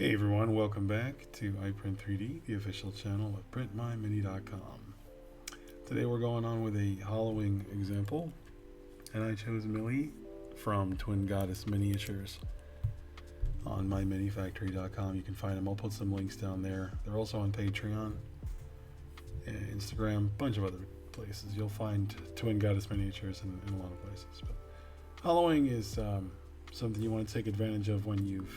Hey everyone, welcome back to iPrint3D, the official channel of printmymini.com. Today we're going on with a hollowing example, and I chose Millie from Twin Goddess Miniatures on myminifactory.com. You can find them. I'll put some links down there. They're also on Patreon, and Instagram, a bunch of other places. You'll find Twin Goddess Miniatures in a lot of places. But hollowing is something you want to take advantage of when you've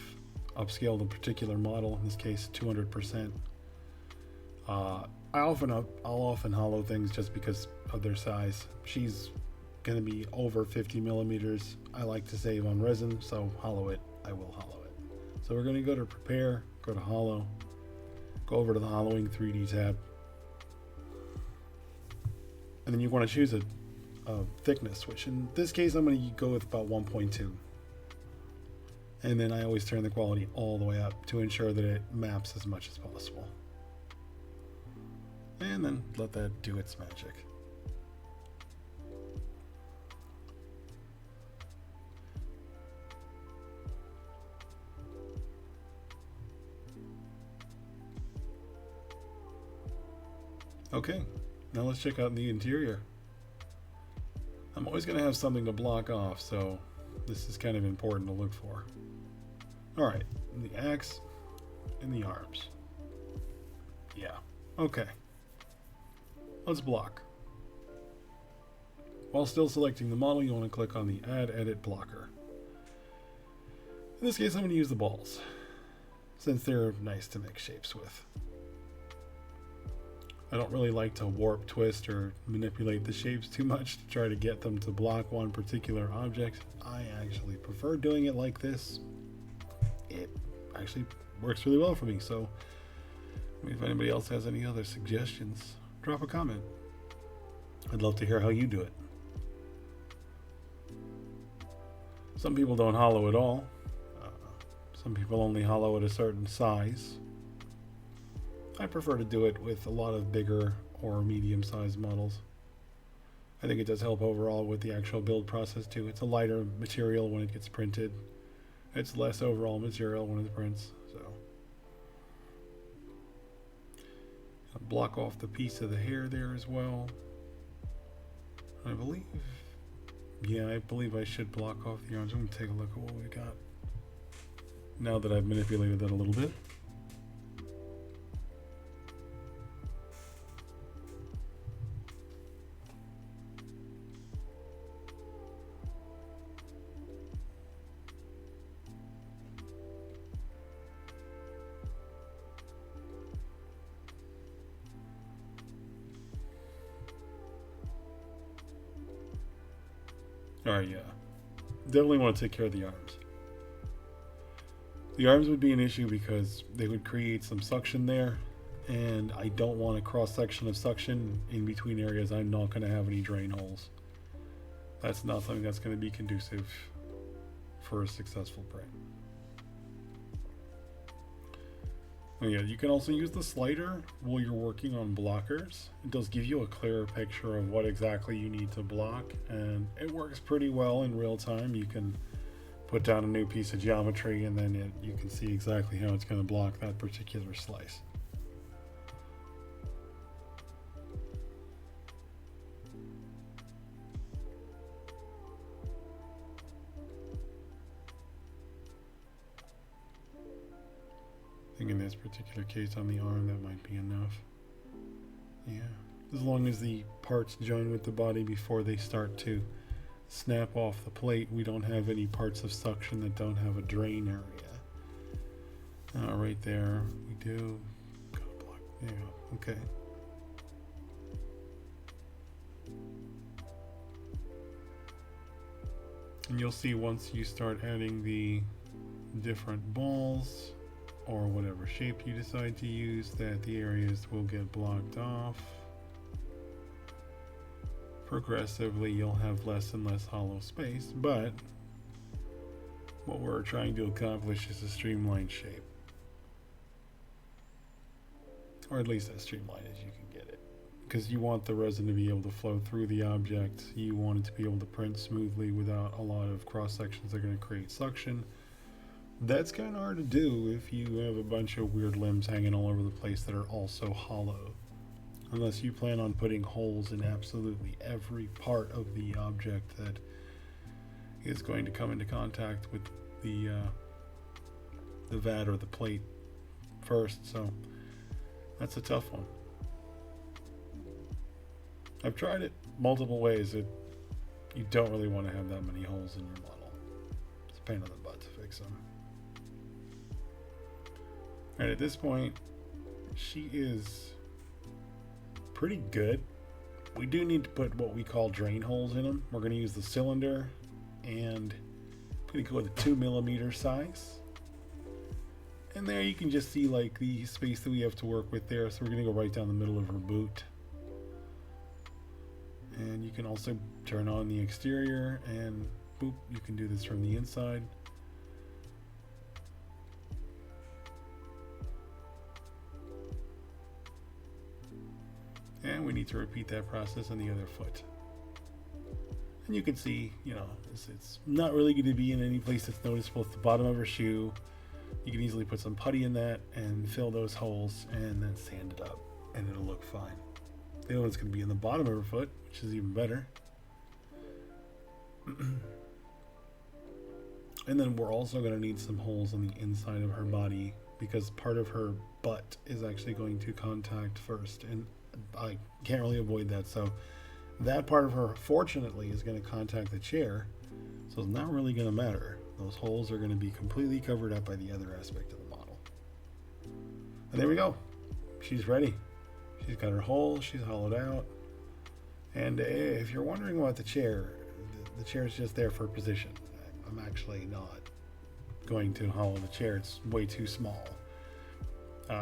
upscaled a particular model, in this case 200%. I'll often hollow things just because of their size. She's going to be over 50 millimeters. I like to save on resin, so hollow it. I will hollow it. So we're going to go to prepare, go to hollow, go over to the hollowing 3D tab, and then you want to choose a thickness, which in this case I'm going to go with about 1.2. And then I always turn the quality all the way up to ensure that it maps as much as possible. And then let that do its magic. Okay, now let's check out the interior. I'm always going to have something to block off, so this is kind of important to look for. Alright, the axe and the arms. Yeah, okay. Let's block. While still selecting the model, you want to click on the Add Edit Blocker. In this case, I'm going to use the balls, since they're nice to mix shapes with. I don't really like to warp, twist, or manipulate the shapes too much to try to get them to block one particular object. I actually prefer doing it like this. It actually works really well for me, so if anybody else has any other suggestions, drop a comment. I'd love to hear how you do it. Some people don't hollow at all. Some people only hollow at a certain size. I prefer to do it with a lot of bigger or medium-sized models. I think it does help overall with the actual build process too. It's a lighter material when it gets printed. It's less overall material when it prints, so. I'll block off the piece of the hair there as well. I believe I should block off the arms. I'm going to take a look at what we got now that I've manipulated that a little bit. Alright, yeah. Definitely want to take care of the arms. The arms would be an issue because they would create some suction there, and I don't want a cross-section of suction in between areas I'm not going to have any drain holes. That's not something that's going to be conducive for a successful print. Oh yeah, you can also use the slider while you're working on blockers. It does give you a clearer picture of what exactly you need to block, and it works pretty well in real time. You can put down a new piece of geometry and then you can see exactly how it's going to block that particular slice. I think in this particular case on the arm that might be enough. Yeah, as long as the parts join with the body before they start to snap off the plate, we don't have any parts of suction that don't have a drain area. Right there, we do. Got a block. There you go. Okay. And you'll see once you start adding the different balls, or whatever shape you decide to use, that the areas will get blocked off. Progressively you'll have less and less hollow space, but what we're trying to accomplish is a streamlined shape, or at least as streamlined as you can get it, because you want the resin to be able to flow through the object. You want it to be able to print smoothly without a lot of cross sections that are going to create suction. That's kind of hard to do if you have a bunch of weird limbs hanging all over the place that are also hollow. Unless you plan on putting holes in absolutely every part of the object that is going to come into contact with the vat or the plate first. So that's a tough one. I've tried it multiple ways. You don't really want to have that many holes in your model. It's a pain in the butt to fix them. Alright, at this point, she is pretty good. We do need to put what we call drain holes in them. We're going to use the cylinder, and I'm going to go with a 2mm size. And there you can just see like the space that we have to work with there. So we're going to go right down the middle of her boot. And you can also turn on the exterior, and boop, you can do this from the inside. And we need to repeat that process on the other foot. And you can see, you know, it's not really going to be in any place that's noticeable. It's the bottom of her shoe. You can easily put some putty in that and fill those holes and then sand it up, and it'll look fine. The other one's going to be in the bottom of her foot, which is even better. And then we're also going to need some holes on the inside of her body, because part of her butt is actually going to contact first, and I can't really avoid that. So that part of her, fortunately, is going to contact the chair, so it's not really going to matter. Those holes are going to be completely covered up by the other aspect of the model. And there we go. She's ready. She's got her hole, she's hollowed out. And if you're wondering about the chair, the chair is just there for position. I'm actually not going to hollow the chair. It's way too small.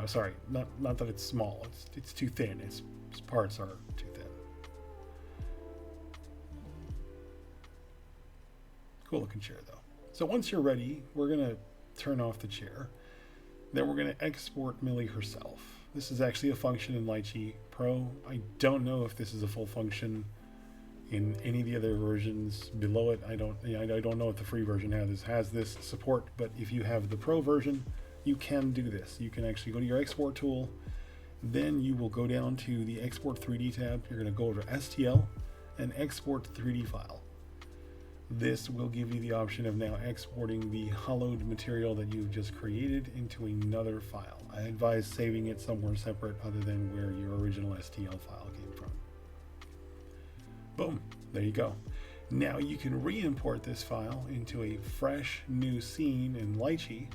Sorry, not that it's small. It's too thin. Its parts are too thin. Cool looking chair though. So once you're ready, we're gonna turn off the chair. Then we're gonna export Millie herself. This is actually a function in Lychee Pro. I don't know if this is a full function in any of the other versions below it. I don't know if the free version has this support, but if you have the Pro version, you can do this. You can actually go to your export tool, then you will go down to the Export 3D tab. You're going to go over STL and Export 3D file. This will give you the option of now exporting the hollowed material that you've just created into another file. I advise saving it somewhere separate other than where your original STL file came from. Boom, there you go. Now you can re-import this file into a fresh new scene in Lychee,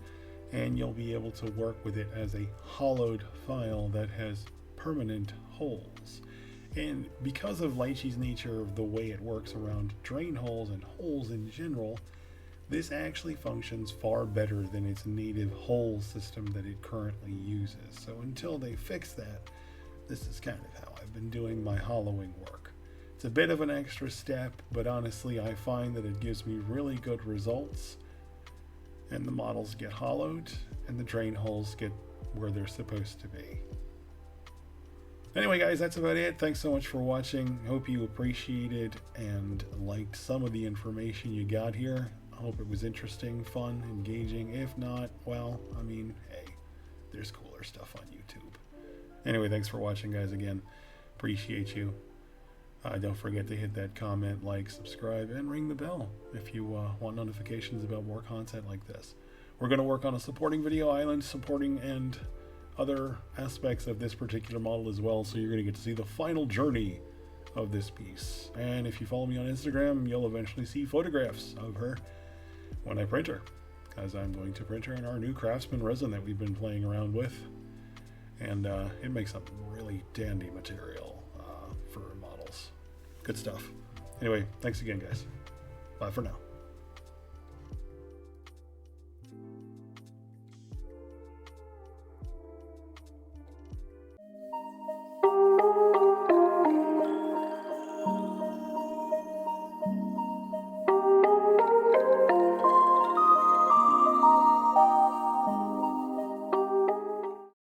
and you'll be able to work with it as a hollowed file that has permanent holes. And because of Lychee's nature of the way it works around drain holes and holes in general, this actually functions far better than its native hole system that it currently uses. So until they fix that, this is kind of how I've been doing my hollowing work. It's a bit of an extra step, but honestly I find that it gives me really good results, and the models get hollowed and the drain holes get where they're supposed to be. Anyway guys, that's about it. Thanks so much for watching. Hope you appreciated and liked some of the information you got here. I hope it was interesting, fun, engaging. If not, well, I mean, hey, there's cooler stuff on YouTube. Anyway, thanks for watching guys again. Appreciate you. Don't forget to hit that comment, like, subscribe, and ring the bell if you want notifications about more content like this. We're going to work on a supporting video island, supporting and other aspects of this particular model as well, so you're going to get to see the final journey of this piece. And if you follow me on Instagram, you'll eventually see photographs of her when I print her, as I'm going to print her in our new Craftsman resin that we've been playing around with, and it makes some really dandy material for models. Good stuff. Anyway, thanks again guys. Bye for now.